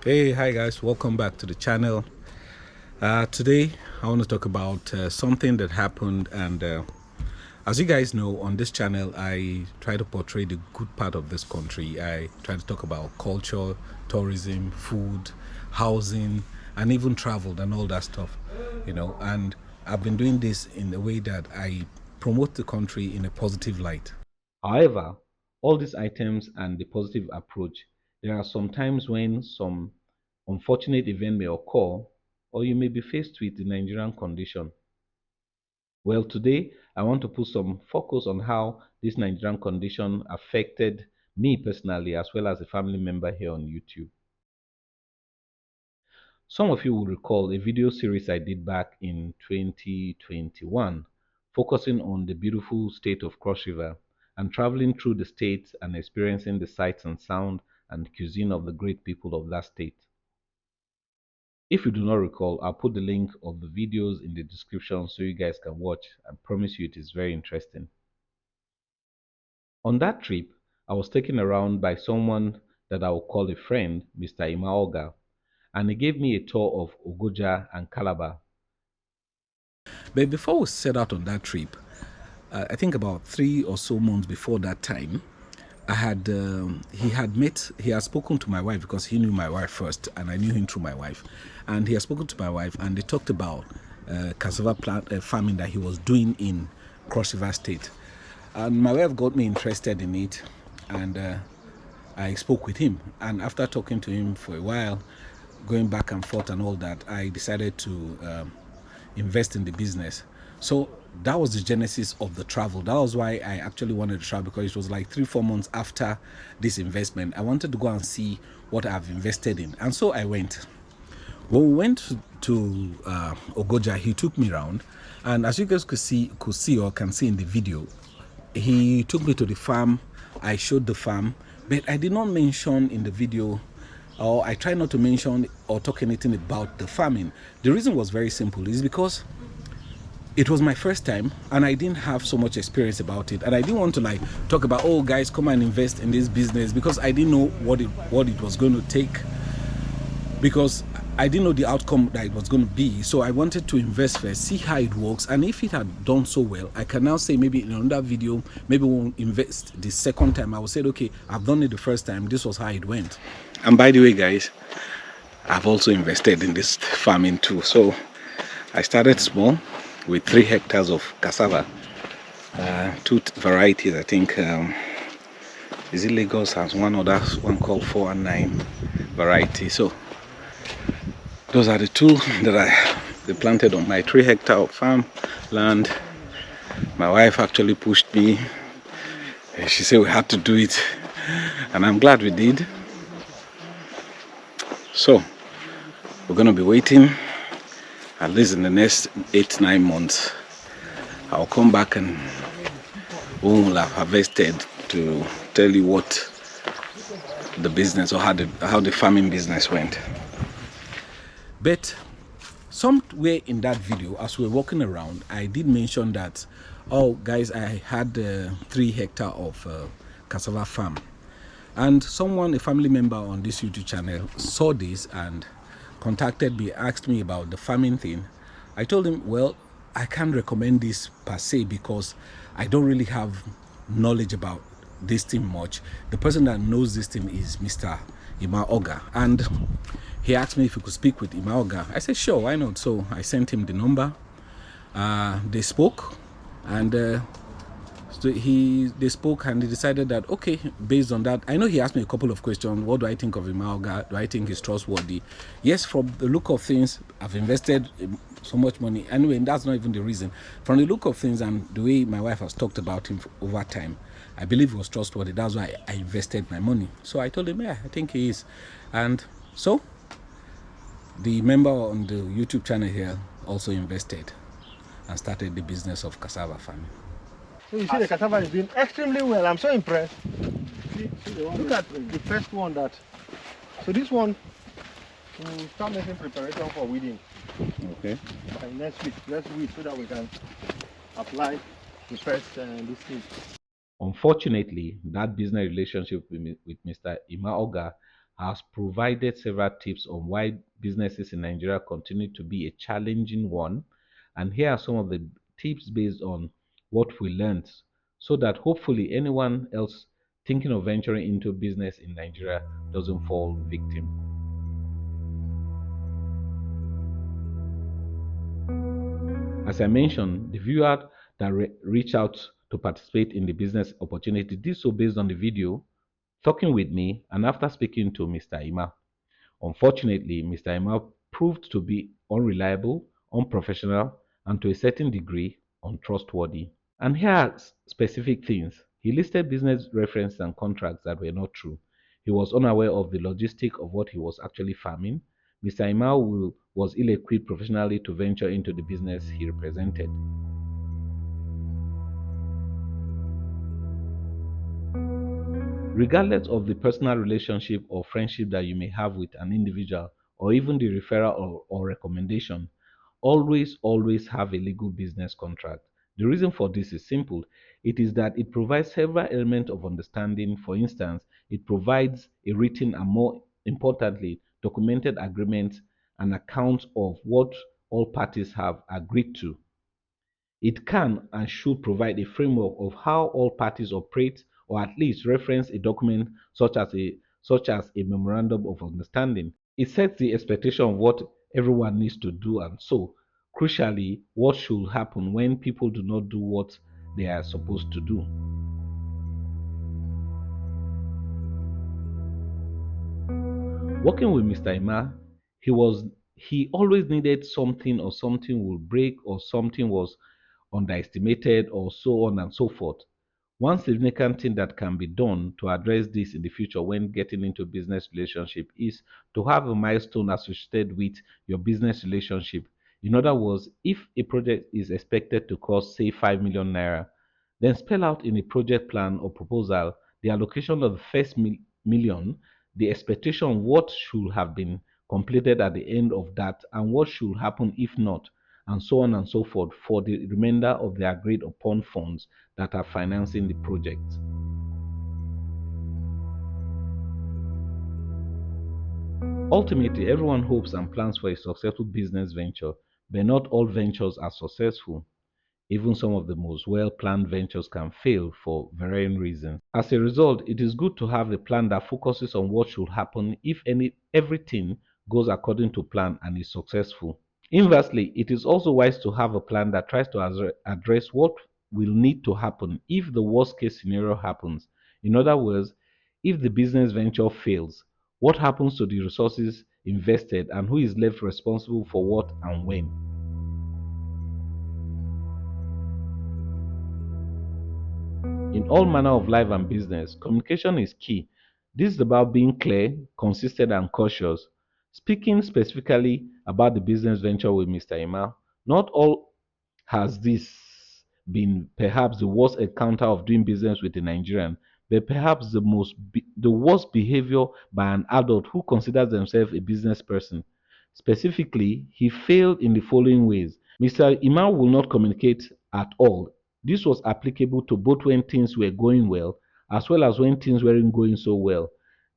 Hey, hi guys, welcome back to the channel. Today I want to talk about something that happened, and as you guys know, on this channel I try to portray the good part of this country. I try to talk about culture, tourism, food, housing, and even travel and all that stuff, and I've been doing this in a way that I promote the country in a positive light. However, all these items and the positive approach, there are some times when some unfortunate event may occur, or you may be faced with the Nigerian condition. Well, today I want to put some focus on how this Nigerian condition affected me personally as well as a family member here on YouTube. Some of you will recall a video series I did back in 2021 focusing on the beautiful state of Cross River and traveling through the state and experiencing the sights and sound and cuisine of the great people of that state. If you do not recall, I'll put the link of the videos in the description so you guys can watch. I promise you it is very interesting. On that trip, I was taken around by someone that I will call a friend, Mr. Emma Ogar, and he gave me a tour of Ogoja and Calabar. But before we set out on that trip, I think about 3 or so months before that time, he had spoken to my wife because he knew my wife first, and I knew him through my wife. And he had spoken to my wife, and they talked about cassava plant farming that he was doing in Cross River State. And my wife got me interested in it, and I spoke with him. And after talking to him for a while, going back and forth and all that, I decided to invest in the business. So that was the genesis of the travel. That was why I actually wanted to travel, because it was like 3 or 4 months after this investment. I wanted to go and see what I've invested in, and so I went. When we went to Ogoja, he took me around, and as you guys could see or can see in the video, he took me to the farm. I showed the farm, but I did not mention in the video, or I try not to mention or talk anything about the farming. The reason was very simple. Is because it was my first time and I didn't have so much experience about it, and I didn't want to like talk about, oh guys, come and invest in this business, because I didn't know what it was going to take, because I didn't know the outcome that it was going to be. So I wanted to invest first, see how it works, and if it had done so well, I can now say maybe in another video, maybe we'll invest the second time. I will say, okay, I've done it the first time, this was how it went. And by the way guys, I've also invested in this farming too. So I started small with 3 hectares of cassava, 2 varieties. I think is it Lagos has one one called 4 and 9 variety. So those are the 2 that they planted on my 3 hectare of farm land. My wife actually pushed me. She said we had to do it, and I'm glad we did. So we're going to be waiting at least in the next 8-9 months. I'll come back and we will have harvested to tell you what the business, or how the farming business went. But somewhere in that video, as we were walking around, I did mention that, oh guys, I had 3 hectare of cassava farm, and someone, a family member on this YouTube channel, saw this and contacted me, asked me about the farming thing. I told him, well, I can't recommend this per se because I don't really have knowledge about this thing much. The person that knows this thing is Mr. Emma Ogar, and he asked me if he could speak with Emma Ogar. I said, sure, why not? So I sent him the number. They spoke, and so they spoke, and he decided that, okay, based on that, I know he asked me a couple of questions. What do I think of Emma Ogar? Do I think he's trustworthy? Yes, from the look of things, I've invested so much money. Anyway, that's not even the reason. From the look of things and the way my wife has talked about him over time, I believe he was trustworthy. That's why I invested my money. So I told him, yeah, I think he is. And so the member on the YouTube channel here also invested and started the business of cassava farming. So you see the cassava is doing extremely well. I'm so impressed. Look at the first one that. So this one, we'll start making preparation for weeding. Okay. And next week, let's weed so that we can apply the first this thing. Unfortunately, that business relationship with Mr. Emma Ogar has provided several tips on why businesses in Nigeria continue to be a challenging one. And here are some of the tips based on what we learned so that hopefully anyone else thinking of venturing into business in Nigeria doesn't fall victim. As I mentioned, the viewer that reached out to participate in the business opportunity did so based on the video, talking with me, and after speaking to Mr. Emma. Unfortunately, Mr. Emma proved to be unreliable, unprofessional, and to a certain degree, untrustworthy. And here are specific things. He listed business references and contracts that were not true. He was unaware of the logistic of what he was actually farming. Mr. Emma was ill-equipped professionally to venture into the business he represented. Regardless of the personal relationship or friendship that you may have with an individual, or even the referral or recommendation, always have a legal business contract. The reason for this is simple. It is that it provides several elements of understanding. For instance, it provides a written and, more importantly, documented agreement and account of what all parties have agreed to. It can and should provide a framework of how all parties operate, or at least reference a document such as a memorandum of understanding. It sets the expectation of what everyone needs to do, and so, crucially, what should happen when people do not do what they are supposed to do. Working with Mr. Emma, he always needed something, or something will break, or something was underestimated, or so on and so forth. One significant thing that can be done to address this in the future when getting into business relationship is to have a milestone associated with your business relationship. In other words, if a project is expected to cost say 5 million naira, then spell out in a project plan or proposal the allocation of the first million, the expectation what should have been completed at the end of that, and what should happen if not, and so on and so forth for the remainder of the agreed upon funds that are financing the project. Ultimately, everyone hopes and plans for a successful business venture, but not all ventures are successful. Even some of the most well-planned ventures can fail for varying reasons. As a result, it is good to have a plan that focuses on what should happen if everything goes according to plan and is successful. Inversely, it is also wise to have a plan that tries to address what will need to happen if the worst case scenario happens. In other words, if the business venture fails, what happens to the resources invested and who is left responsible for what and when? In all manner of life and business, communication is key. This is about being clear, consistent, and cautious. Speaking specifically about the business venture with Mr. Emma, not all has this been perhaps the worst encounter of doing business with a Nigerian, but perhaps the worst behavior by an adult who considers themselves a business person. Specifically, he failed in the following ways. Mr. Imam will not communicate at all. This was applicable to both when things were going well as well as when things weren't going so well.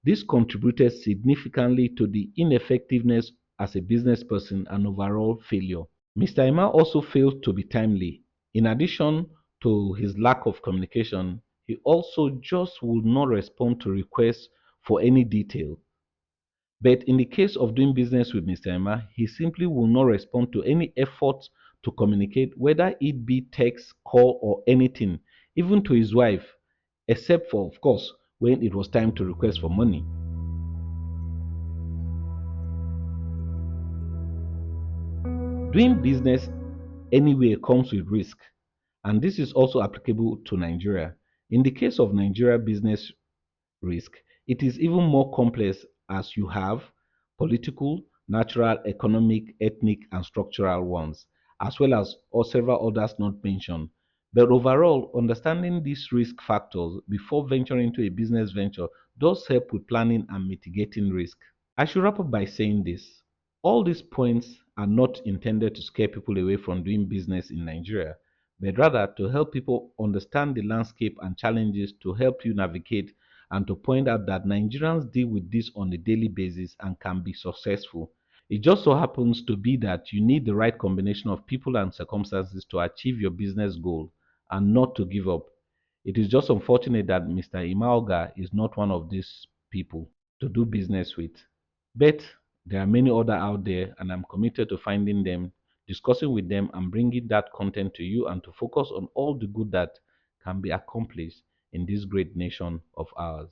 This contributed significantly to the ineffectiveness as a business person and overall failure. Mr. Emma also failed to be timely. In addition to his lack of communication, he also just would not respond to requests for any detail. But in the case of doing business with Mr. Emma, he simply will not respond to any effort to communicate, whether it be text, call, or anything, even to his wife, except for, of course, when it was time to request for money. Doing business anyway comes with risk, and this is also applicable to Nigeria. In the case of Nigeria business risk, it is even more complex as you have political, natural, economic, ethnic, and structural ones, as well as several others not mentioned. But overall, understanding these risk factors before venturing into a business venture does help with planning and mitigating risk. I should wrap up by saying this. All these points are not intended to scare people away from doing business in Nigeria, but rather to help people understand the landscape and challenges to help you navigate and to point out that Nigerians deal with this on a daily basis and can be successful. It just so happens to be that you need the right combination of people and circumstances to achieve your business goal and not to give up. It is just unfortunate that Mr. Emma Ogar is not one of these people to do business with. But there are many other out there, and I'm committed to finding them, discussing with them, and bringing that content to you and to focus on all the good that can be accomplished in this great nation of ours.